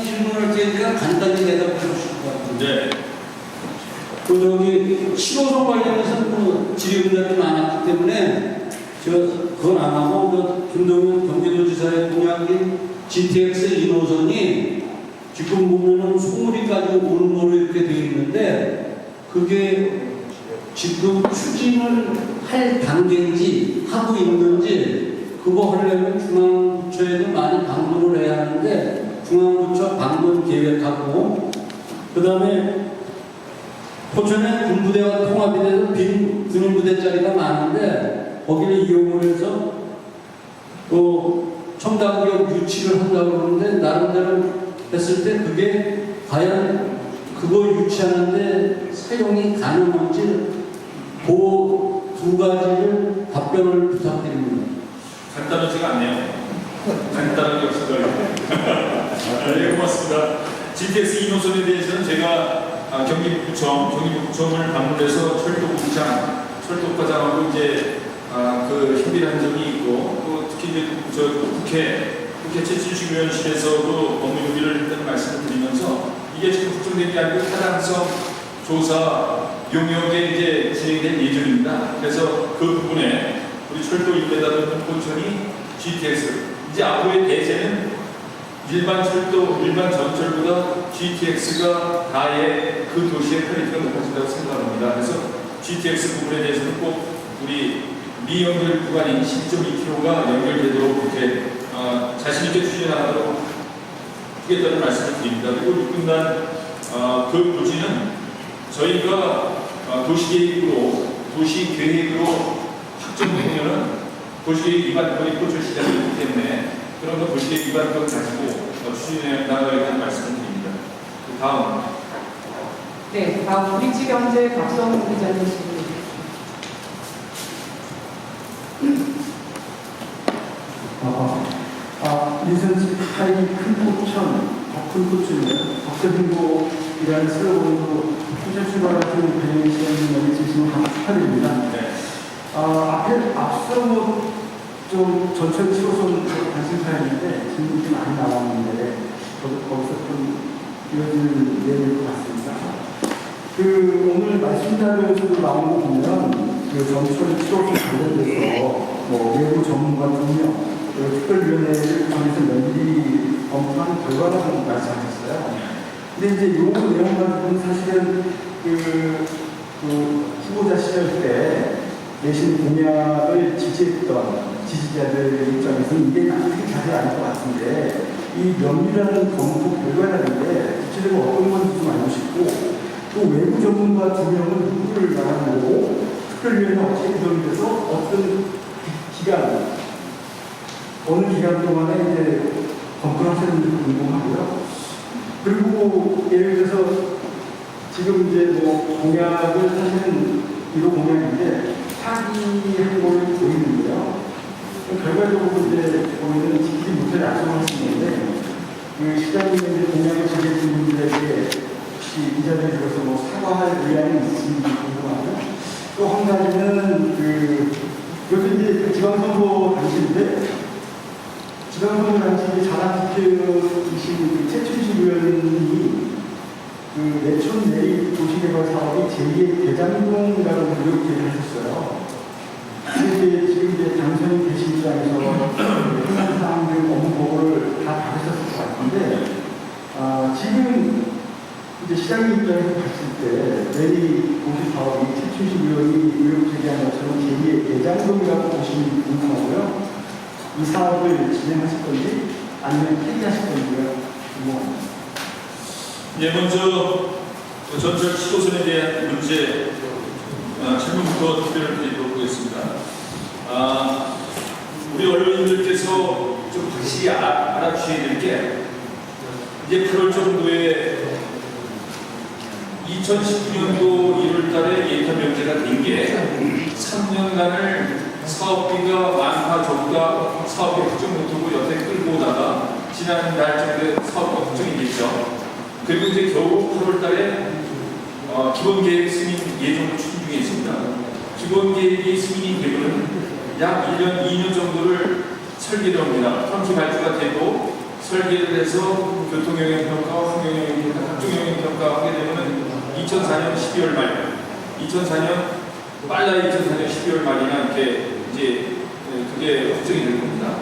질문을 제가 간단히 대답해 주실 것 같은데, 네. 그 저기 7호선 관련해서 뭐 질의응답이 많았기 때문에 제가 그건 안 하고 그 김동연 경기도지사의 공약인 GTX 1호선이 지금 보면은 송우리까지 오는 거로 이렇게 되어 있는데 그게 지금 추진을 할 단계인지 하고 있는지 그거 하려면 중앙부처에도 많이 방문을 해야 하는데 중앙부처 방문 계획하고 그 다음에 포천에 군부대와 통합이 돼서 빈 군인부대 자리가 많은데 거기를 이용을 해서 또 첨단기업 유치를 한다고 그러는데 나름대로 했을 때 그게 과연 그거 유치하는데 사용이 가능한지 그 두 가지를 답변을 부탁드립니다. 간단하지가 않네요. 간단하게 없을까요? 네, 고맙습니다. GTX 2호선에 대해서는 제가 경기부청을 방문해서 철도과장하고 이제 그 협의를 한 적이 있고 또 특히 이제 국회 제70위원실에서도 업무 협의를 했다는 말씀을 드리면서 이게 지금 확정된 게 아니고 타당성 조사 용역에 이제 진행될 예정입니다. 그래서 그 부분에 우리 철도 일대다 보는 포천이 GTX 이제 앞으로의 대세는 일반 전철보다 GTX가 다의 그 도시의 퀄리티가 높아진다고 생각합니다. 그래서 GTX 부분에 대해서는 꼭 우리 미연결 구간인 10.2km가 연결되도록 이렇게 자신있게 추진하도록 하겠다는 말씀을 드립니다. 그리고 육군단 그 부지는 저희가 도시계획으로 확정되면은 도시계획 위반권이 포철 시작이기 때문에 그런 거 도시계획 위반권 가지고 추진해 나가야겠다는 말씀을 드립니다. 다음. 네, 다음 브릿지경제 박성훈 기자님 질문. 인선식 하이 큰포천, 큰포천이요. 박서빙고이라는 슬로건으로 포천 출발하신 배영희 시장님이 주시면 축하드립니다. 네. 앞서 좀 전철 7호선 관심사였는데 질문이 좀 많이 나왔는데 거기서 좀 이어지는 내용일 것 같습니다. 오늘 말씀 자료에서도 나온 거 보면 전철 7호선 관련돼서 외부 전문가 2명 특별위원회를 통해서 면밀히 검토한 결과라고 말씀하셨어요. 근데 이제 요 내용 가지고는 사실은 후보자 시절 때 내신 공약을 지지했던 지지자들 입장에서는 이게 그렇게 자세히 아닐 것 같은데 이 면밀한 검토 결과라는 게 구체적으로 어떤 건지 좀 알고 싶고 또 외부 전문가 2명은 누구를 말하는 거고 특별위원회 어떻게 구성이 돼서 어떤 기간 어느 기간 동안에 이제 검토를 하셨는지 궁금하고요. 그리고 예를 들어서 지금 이제 공약을 사실은 1호 공약인데 사기한 걸 보이는데요. 결과적으로 이제 보면은 지키지 못할 약속을 하시는데 시장님의 공약을 지키신 분들에게 혹시 이 자리에 들어서 사과할 의향이 있으신지 궁금하고요. 또 한 가지는 요새 이제 지방선거 당시인데 지방선거 당시 자랑특혜이신 최춘식 의원님이 내촌 내리 도시개발 사업이 제2의 대장동이라고 그렇게 하셨어요. 근데 지금 이제 당선이 되신 입장에서 현안사항 등 업무 보고를 다 받으셨을 것 같은데 지금 이제 시장님 입장에서 봤을 때 내리 도시 사업이 최춘식 의원이 의혹 제기한 것처럼 제2의 대장동이라고 보시면 궁금하고요. 이 사업을 진행하실 건지 아니면 폐기하실 건지요? 궁금합니다. 예, 먼저 전철 7호선에 대한 문제 질문부터 답변을 드리도록 하겠습니다. 우리 언론인들께서 좀 다시 알아주셔야 될 게 이제 8월 정도에 2019년도 1월 달에 예타 명제가 된 게 3년간을 사업비가 많다 적다 사업비 확정 못하고 여태 끌고 오다가 지난달 정도에 사업비가 확정이 됐죠. 그리고 이제 겨우 8월 달에 기본계획 승인 예정을 추진 중에 있습니다. 기본계획이 승인이 되고는 약 1년, 2년 정도를 설계를 합니다. 평시 발주가 되고 설계를 해서 교통영향평가, 환경영향평가, 각종영향평가 하게 되면 2004년 12월 말, 2004년 빨라야 2004년 12월 말이나 이렇게 이제 그게 확정이 될 겁니다.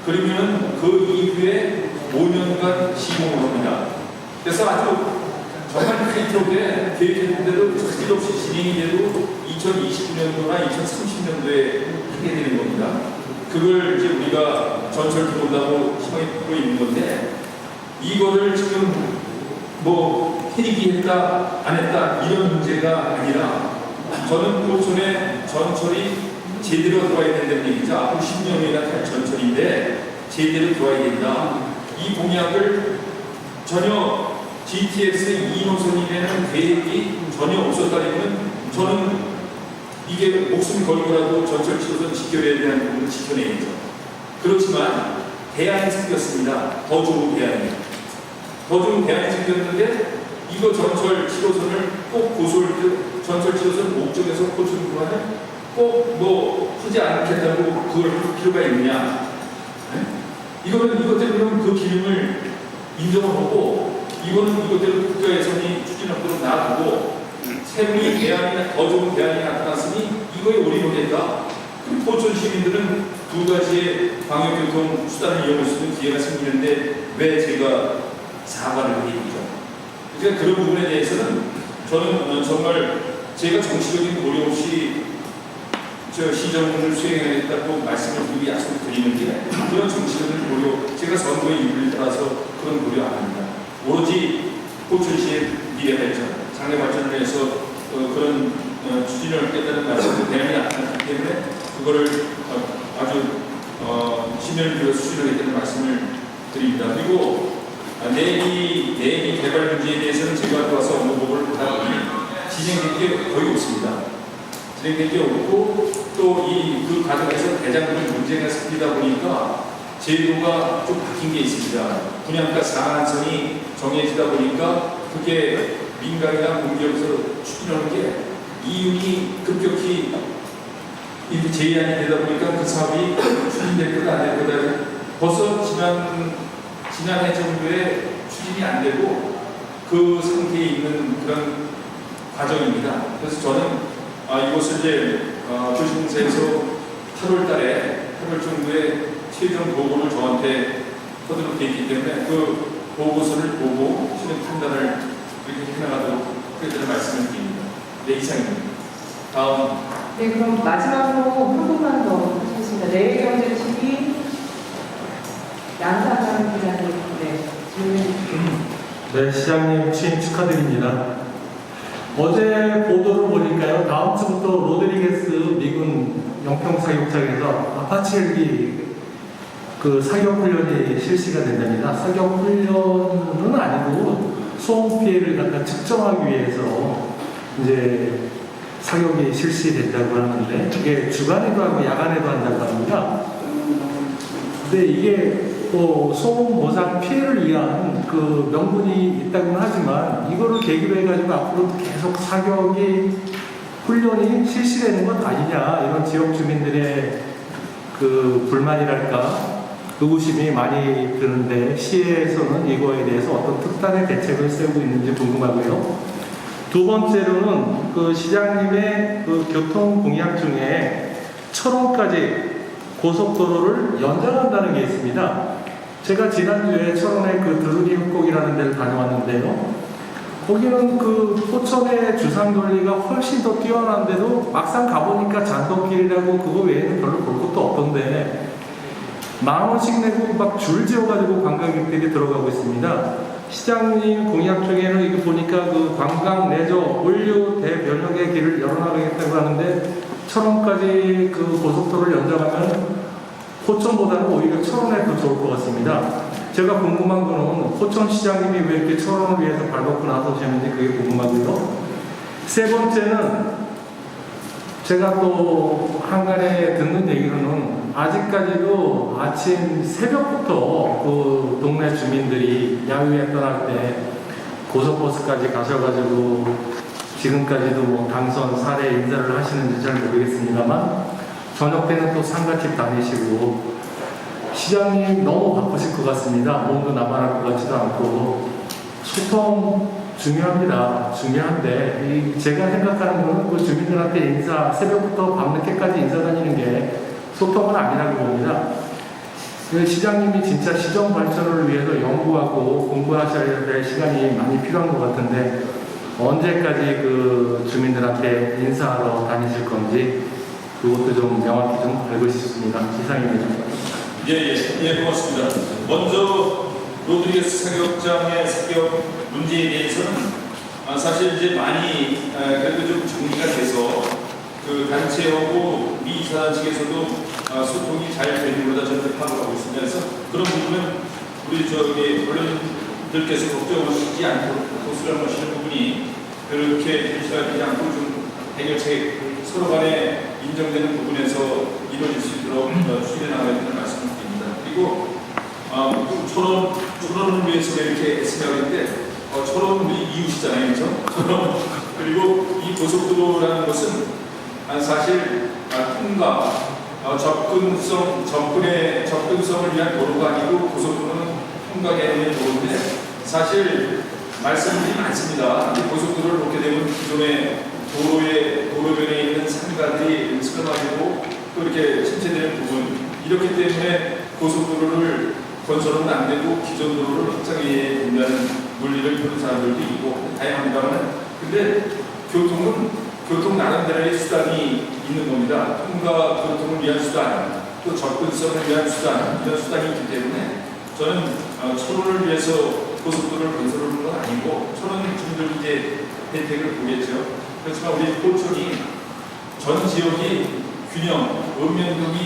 그러면은 그 이후에 5년간 시공을 합니다. 그래서 아주 정말 타이트하게 계획했는 대로 스틸 없이 진행이 돼도 2029년도나 2030년도에 하게 되는 겁니다. 그걸 이제 우리가 전철 들어온다고 희망이 갖고 있는 건데, 이거를 지금 뭐 해리기했다 안 했다 이런 문제가 아니라, 저는 포천에 전철이 제대로 들어와야 된다는 얘기죠. 앞으로 10년이나 탈 전철인데 제대로 들어와야 된다. 이 공약을 전혀 GTX의 2노선이라는 계획이 전혀 없었다면 저는 이게 목숨 걸고라도 전철 7호선 직결에 대한 부분을 지켜내야죠. 그렇지만 대안이 생겼습니다. 더 좋은 대안이. 더 좋은 대안이 생겼는데, 이거 전철 7호선을 꼭 전철 7호선 목적에서 포천 구간을 꼭 뭐 하지 않겠다고 그걸 할 필요가 있느냐. 이것대로 그 기능을 인정을 하고, 이거는 이것대로 국가 예산이 추진하도록 놔두고, 새로운 대안이나 더 좋은 대안이 나타났으니 이거에 올인하겠다. 그럼 포천 시민들은 두 가지의 방역교통 수단을 이용할 수 있는 기회가 생기는데 왜 제가 사과를 해야죠? 그러니까 그런 부분에 대해서는 저는 정말 제가 정치적인 고려 없이 시정을 수행하겠다고 말씀을 드리고 약속을 드리는 게, 그런 정치적인 고려, 제가 선거의 이유를 따라서 그런 고려 안 합니다. 오로지 포천시의 미래 발전, 장래 발전을 위해서 그런 추진을 하겠다는 말씀을 대안이 나타났기 때문에 그거를 아주 10년을 들여서 추진하겠다는 말씀을 드립니다. 그리고 내리 개발 문제에 대해서는 제가 들어와서 업무보고를 하다 보니 진행된 게 거의 없습니다. 진행된 게 없고, 또 그 과정에서 대장부의 문제가 생기다 보니까 제도가 좀 바뀐 게 있습니다. 분양가 상한선이 정해지다 보니까 그게 민간이나 공기업에서 추진하는 게 이윤이 급격히 이렇게 제한이 되다 보니까 그 사업이 추진될 거다 안 될 거다. 벌써 지난해 정도에 추진이 안 되고 그 상태에 있는 그런 과정입니다. 그래서 저는 이것을 이제 조심공사에서 8월 정도에 최종 보고를 저한테 하도록 되어 있기 때문에 그 보고서를 보고 실행 판단을 이렇게 해나가도록 그렇게 말씀을 드립니다. 네, 이상입니다. 다음. 네, 그럼 마지막으로 한 분만 더 하시겠습니다. 내일경제TV 양상현 기자님, 네, 질문. 네, 시장님 취임 축하드립니다. 어제 보도를 보니까요, 다음 주부터 로드리게스 미군 영평 사격장에서 아파치 헬기 사격 훈련이 실시가 된답니다. 사격 훈련은 아니고 소음 피해를 갖다 측정하기 위해서 이제 사격이 실시된다고 하는데, 이게 주간에도 하고 야간에도 한다고 합니다. 근데 이게 소음 보상 피해를 위한 그 명분이 있다고는 하지만, 이거를 계기로 해가지고 앞으로 계속 사격이 훈련이 실시되는 것 아니냐, 이런 지역 주민들의 그 불만이랄까 의구심이 많이 드는데, 시에서는 이거에 대해서 어떤 특단의 대책을 세우고 있는지 궁금하고요. 두 번째로는 그 시장님의 그 교통 공약 중에 철원까지 고속도로를 연장한다는 게 있습니다. 제가 지난주에 철원의 그 드루리 협곡이라는 데를 다녀왔는데요. 거기는 그 포천의 주상돌리가 훨씬 더 뛰어난데도 막상 가보니까 잔도길이라고 그거 외에는 별로 볼 것도 없던데 10,000원씩 내고 막 줄 지어가지고 관광객들이 들어가고 있습니다. 시장님 공약 중에는 이거 보니까 그 관광 레저 물류 대변역의 길을 열어나가겠다고 하는데, 철원까지 그 고속도로를 연장하면 포천보다는 오히려 철원에 더 좋을 것 같습니다. 제가 궁금한 거는 포천 시장님이 왜 이렇게 철원을 위해서 발벗고 나서셨는지 그게 궁금하고요. 세 번째는 제가 또 한간에 듣는 얘기로는 아직까지도 아침 새벽부터 그 동네 주민들이 야유회 떠날 때 고속버스까지 가셔가지고 지금까지도 뭐 당선 사례 인사를 하시는지 잘 모르겠습니다만, 저녁 때는 또 상가집 다니시고 시장님 너무 바쁘실 것 같습니다. 몸도 나만할 것 같지도 않고 소통 중요합니다. 중요한데 제가 생각하는 거는 그 주민들한테 인사 새벽부터 밤늦게까지 인사 다니는 게 소통은 아니라고 봅니다. 그 시장님이 진짜 시정 발전을 위해서 연구하고 공부하셔야 될 시간이 많이 필요한 것 같은데 언제까지 그 주민들한테 인사하러 다니실 건지 그것도 좀 명확히 좀 알고 싶습니다. 이상입니다. 예, 고맙습니다. 먼저 로드리게스 사격장의 사격 문제에 대해서는 사실 이제 많이 그래도 좀 정리가 돼서 그 단체하고 미 이사단 측에서도 소통이 잘 되는 거다 저는 파악하고 있습니다. 그래서 그런 부분은 우리 저기 언론들께서 걱정하시지 않도록 고수를 하시는 부분이 그렇게 실시가 되지 않고 좀 해결책 서로 간에 인정되는 부분에서 이루어질 수 있도록 추진해 나가야 되는 말씀을 드립니다. 그리고 철원을 위해서 이렇게 애쓰려고 했는데 철원은 우리 이웃이잖아요. 그렇죠? 그리고 이 고속도로라는 것은 사실 통과 접근성을 위한 도로가 아니고 고속도로는 통과 개념의 도로인데 사실 말씀들이 많습니다. 고속도로를 놓게 되면 기존의 도로변에 있는 상가들이 쓰러지고 또 이렇게 침체되는 부분 이렇기 때문에 고속도로를 건설은 안 되고 기존 도로를 확장해야 된다는 논리를 펴는 사람들도 있고 다양합니다만 근데 교통 나름대로의 수단이 있는 겁니다. 통과 교통을 위한 수단 또 접근성을 위한 수단 이런 수단이 있기 때문에 저는 철원을 위해서 고속도로를 건설하는 건 아니고 철원 주민들 이제 혜택을 보겠죠. 그렇지만 우리 포천이 전 지역이 읍면동이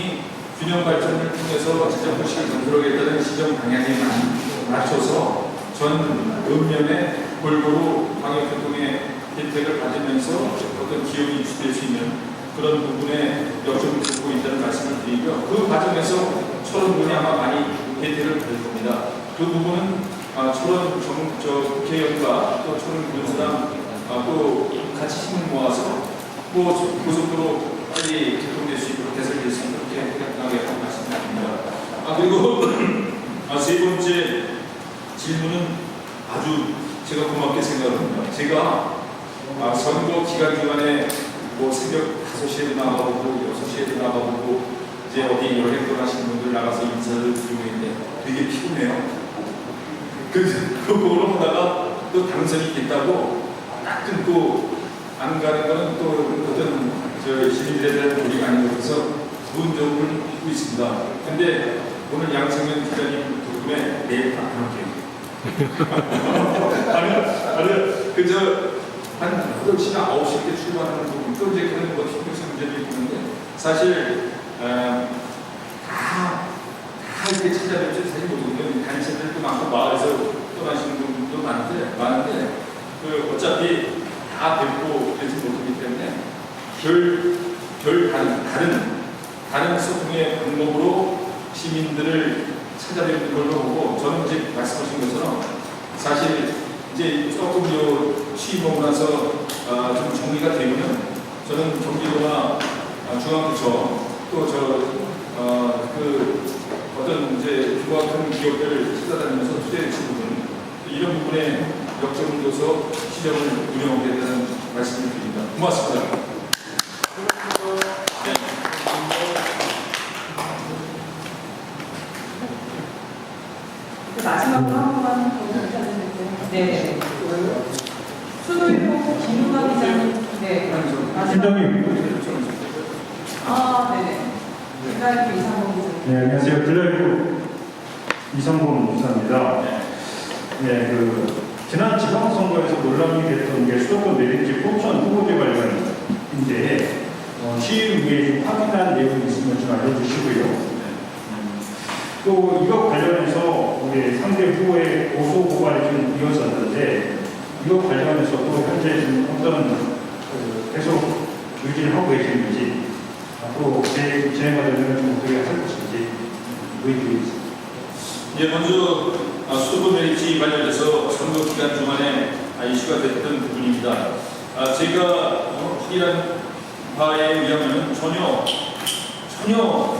균형 발전을 통해서 지정도시를 건설하겠다는 시정 방향에 맞춰서 전 읍면에 골고루 방역교통의 혜택을 받으면서 어떤 기업이 유치될 수 있는 그런 부분에 역점을 두고 있다는 말씀을 드리고요. 그 과정에서 철원군이 아마 많이 혜택을 받을 겁니다. 그 부분은 철원 국회의원과 또 철원 군수랑 또 같이 힘을 모아서 고속도로 빨리 개통될 수 있도록 개설될 수 있도록 해나가겠다고 말씀드립니다. 그리고 세 번째 질문은 아주 제가 고맙게 생각합니다. 제가 선거 기간 중간에 새벽 5시에도 나가보고 6시에도 나가보고 이제 어디 여행 떠나신 분들 나가서 인사를 드리고 있는데 되게 피곤해요. 그거로 하다가 또 당선이 됐다고 딱 끊고 안 가는 거는 또 어떤 시민들에 대한 도리가 아닌 것 같아서 부분적으로 하고 있습니다. 근데 오늘 양승현 기자님 덕분에 내일 다 할게요. 한 8시나 9시 때 출발하는 부분, 또 이제 그런 형평성 문제도 있는데, 사실, 다 이렇게 찾아뵙지 사실 못하거든요. 단체들도 많고, 마을에서 떠나시는 분들도 많은데, 어차피 다 뵙고 그러지 못하기 때문에, 다른 소통의 방법으로 시민들을 찾아뵙는 걸로 보고, 저는 이제 말씀하신 것처럼, 사실, 이제 조금 취임하고 나서 좀 정리가 되면 저는 경기도나 중앙부처 또 어떤 이제 규모가 큰 기업들을 찾아다니면서 투자해 주는 부분 이런 부분에 역점을 둬서 시정을 운영하겠다는 말씀을 드립니다. 고맙습니다. 마지막으로 한 번만 더 부탁드릴게요. 네. 수도일보 김유가 기자님. 네. 팀장님. 네네. 기자님 이상범 기자님. 네, 안녕하세요. 빌라이브 이상범 기자입니다. 네, 지난 지방선거에서 논란이 됐던 게 수도권 내림지 포천 후보제 관련인데 시의회에 확인한 내용이 있으면 좀 알려주시고요. 또 이거 관련해서 우리 상대 후보의 고소 고발이 좀 이어졌는데 이거 관련해서도 현재 좀 어떤 계속 유지를 하고 계시는지 앞으로 진행하려면 좀 어떻게 할 것인지 의견이 있습니다. 먼저 수도권 매립지 관련해서 선거 기간 중간에 이슈가 됐던 부분입니다. 제가 확인한 바에 의하면 전혀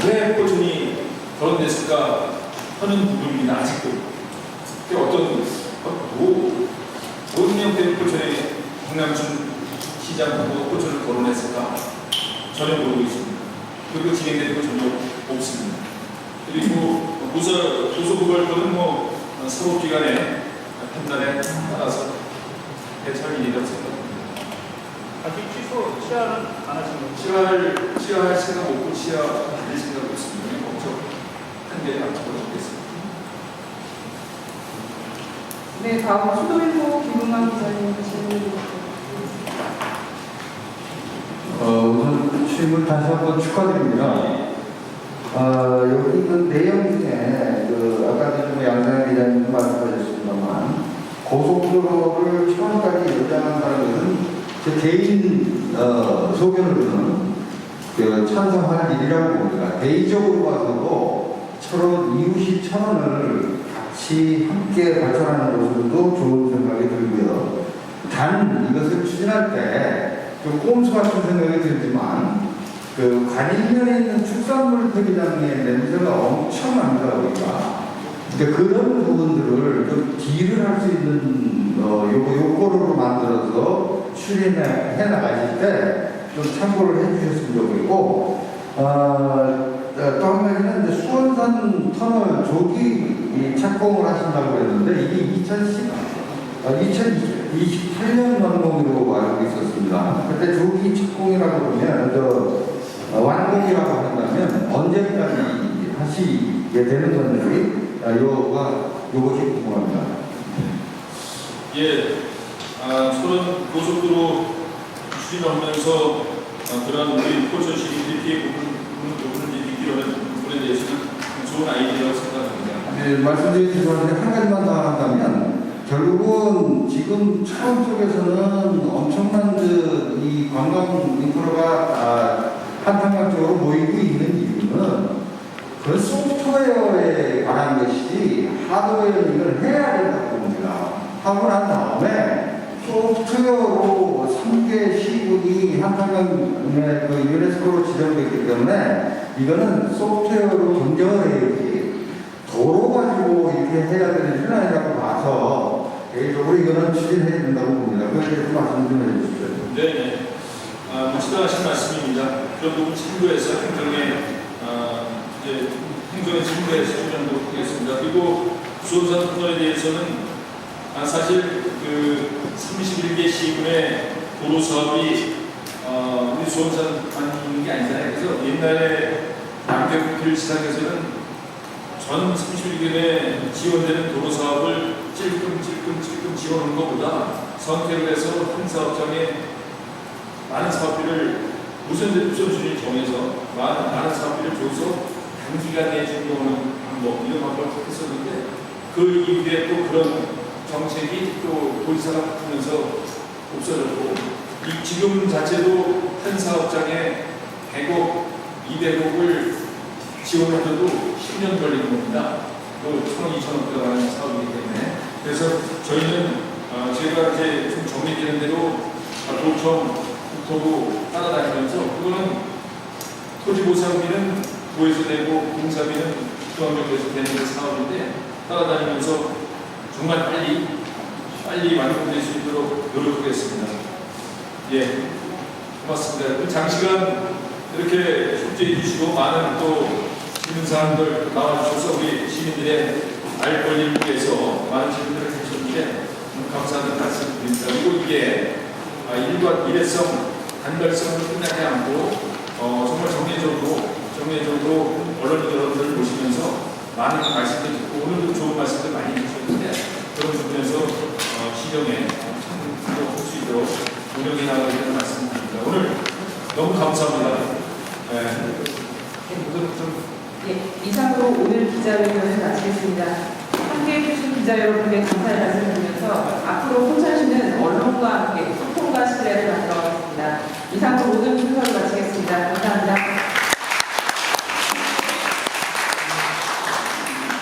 왜 포천이 거론됐을까 하는 부분입니다. 아직도. 근데 어떤 모든 형태의 포천에 강남춘 시장하고 포천을 거론했을까? 전혀 모르고 있습니다. 그리고 진행되는 건 전혀 없습니다. 그리고 고소고발권은 뭐 사법기관의 판단에 따라서 대처할 일이라고 생각합니다. 아직 취하는 안 하신 거죠? 취하할 생각 없고 취하할 생각 없습니다. 법적 한계에 맞춰서 하겠습니다. 네, 다음 수도일보 김웅환 기자님 질문드리겠습니다. 우선 출입을 다시 한번 축하드립니다. 여기 있는 내용 중에 아까도 좀 양상현 기자님도 말씀하셨습니다만 고속도로를 처음까지 연장한다는 것은 제 개인 소견으로는 찬성할 일이라고 봅니다. 개인적으로 봐서도 철원 이웃이 천원을 같이 함께 발전하는 것으로도 좋은 생각이 들고요. 단 이것을 추진할 때 좀 꼼수 같은 생각이 들지만 관인면에 있는 축산물 폐기장의 냄새가 엄청납니다. 우리가 그런 부분들을 좀 딜을 할 수 있는 요거로 만들어서 추진해 나가실 때 좀 참고를 해주셨으면 좋겠고 또 한 가지는 이제 수원산 터널 조기 착공을 하신다고 했는데 이게 2028년 완공으로 알고 있었습니다. 그때 조기 착공이라고 그러면 완공이라고 한다면 언제까지 하시게 되는 건지 요것이 궁금합니다. 예, 서른 고속도로 추진하면서 그런 우리 포천시민들이 피해 부분을 입기로는 부분에 대해서는 좋은 아이디어라고 생각합니다. 네, 말씀드린 죄송한데 한 가지만 더 한다면 결국은 지금 차원 쪽에서는 엄청난 이 관광 인프라가 한탄강 쪽으로 모이고 있는 이유는 그 소프트웨어에 관한 것이지 하드웨어는 이걸 해야 된다고 봅니다. 하고 난 다음에 소프트웨어로 3개 시군이 한탄강의 유네스코로 지정되기 때문에 이거는 소프트웨어로 검증을 해야지 도로 가지고 이렇게 해야 되는 일은 아니라고 봐서 개인적으로 이거는 추진해야 된다고 봅니다. 그에 대해서 말씀 좀 해주십시오. 네. 지도하신 말씀입니다. 그런 부분 참고해서 행정에 참고해서 추진하도록 하겠습니다. 그리고 수원산 터널에 대해서는 사실 31개 시군의 도로 사업이 우리 수원산만 있는 게 아니잖아요. 그래서 옛날에 남태국길 시장에서는 전 31개에 지원되는 도로 사업을 찔끔찔끔 지원하는 것보다 선택을 해서 한 사업장에 많은 사업비를 우선순위 정해서 많은 사업비를 줘서 단기간에 준비하는 방법 이런 방법을 택했었는데 그 이후에 또 그런 정책이 또 도지사가 바뀌면서 없어졌고 지금 자체도 한 사업장에 100억, 200억을 지원해도 10년 걸리는 겁니다. 또 1,000억, 2,000억 들어가는 사업이기 때문에 그래서 저희는 제가 이제 좀 정리되는 대로 도청, 국토부 따라다니면서 그거는 토지보상비는 도에서 내고 공사비는 중앙정부에서 되는 사업인데 따라다니면서 정말 빨리 완공될 수 있도록 노력하겠습니다. 예, 고맙습니다. 장시간 이렇게 숙제해 주시고 많은 또 질문사항들 나와주셔서 우리 시민들의 알 권리를 위해서 많은 질문들을 해주셨는데 감사하다는 말씀을 드립니다. 그리고 이게 일회성, 단발성으로 끝나지 않고 정말 정례적으로 언론 여러분들을 모시면서 많은 말씀들 듣고 오늘도 좋은 말씀들 많이 해주셨는데 그런 부분에서 시정에 참고할 수 있도록 운영해 나가겠다는 말씀드립니다. 오늘 너무 감사합니다. 이상으로 오늘 기자회견을 마치겠습니다. 함께해 주신 기자 여러분께 감사의 말씀을 드리면서 앞으로 포천시는 언론과 함께 소통과 신뢰를 만들어가겠습니다. 이상으로